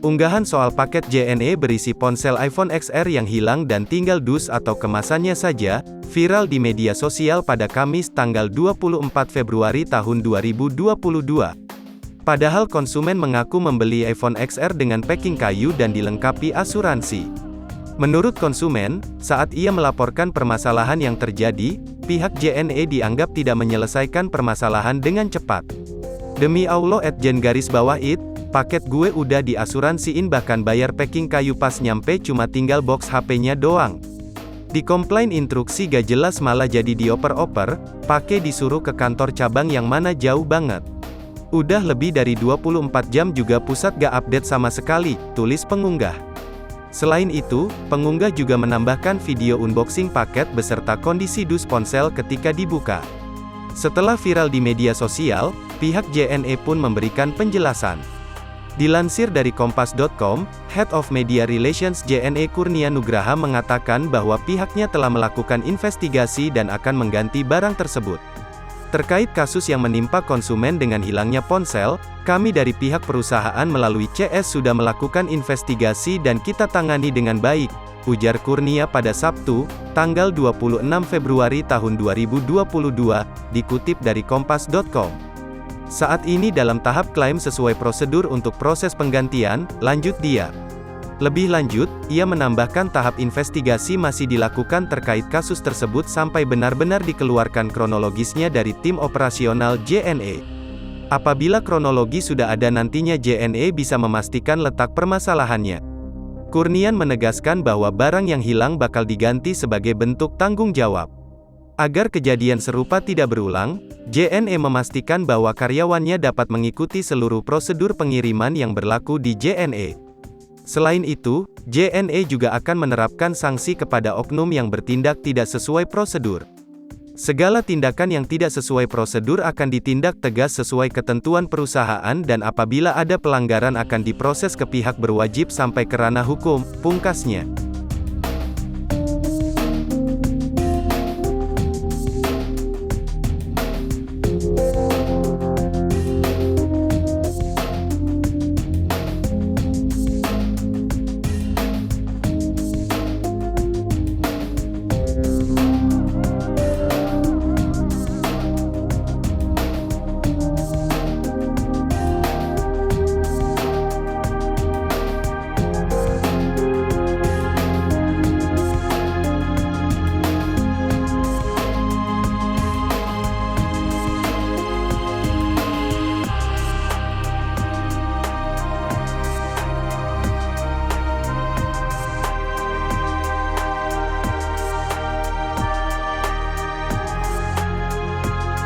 Unggahan soal paket JNE berisi ponsel iPhone XR yang hilang dan tinggal dus atau kemasannya saja, viral di media sosial pada Kamis tanggal 24 Februari tahun 2022. Padahal konsumen mengaku membeli iPhone XR dengan packing kayu dan dilengkapi asuransi. Menurut konsumen, saat ia melaporkan permasalahan yang terjadi, pihak JNE dianggap tidak menyelesaikan permasalahan dengan cepat. Demi Allah @jen_it, paket gue udah diasuransiin bahkan bayar packing kayu pas nyampe cuma tinggal box HP-nya doang. Dikomplain instruksi gak jelas malah jadi dioper-oper, pakai disuruh ke kantor cabang yang mana jauh banget. Udah lebih dari 24 jam juga pusat gak update sama sekali, tulis pengunggah. Selain itu, pengunggah juga menambahkan video unboxing paket beserta kondisi dus ponsel ketika dibuka. Setelah viral di media sosial, pihak JNE pun memberikan penjelasan. Dilansir dari kompas.com, Head of Media Relations JNE Kurnia Nugraha mengatakan bahwa pihaknya telah melakukan investigasi dan akan mengganti barang tersebut. Terkait kasus yang menimpa konsumen dengan hilangnya ponsel, kami dari pihak perusahaan melalui CS sudah melakukan investigasi dan kita tangani dengan baik, ujar Kurnia pada Sabtu, tanggal 26 Februari tahun 2022, dikutip dari kompas.com. Saat ini dalam tahap klaim sesuai prosedur untuk proses penggantian, lanjut dia. Lebih lanjut, ia menambahkan tahap investigasi masih dilakukan terkait kasus tersebut sampai benar-benar dikeluarkan kronologisnya dari tim operasional JNE. Apabila kronologi sudah ada nantinya JNE bisa memastikan letak permasalahannya. Kurnian menegaskan bahwa barang yang hilang bakal diganti sebagai bentuk tanggung jawab. Agar kejadian serupa tidak berulang, JNE memastikan bahwa karyawannya dapat mengikuti seluruh prosedur pengiriman yang berlaku di JNE. Selain itu, JNE juga akan menerapkan sanksi kepada oknum yang bertindak tidak sesuai prosedur. Segala tindakan yang tidak sesuai prosedur akan ditindak tegas sesuai ketentuan perusahaan dan apabila ada pelanggaran akan diproses ke pihak berwajib sampai ke ranah hukum, pungkasnya.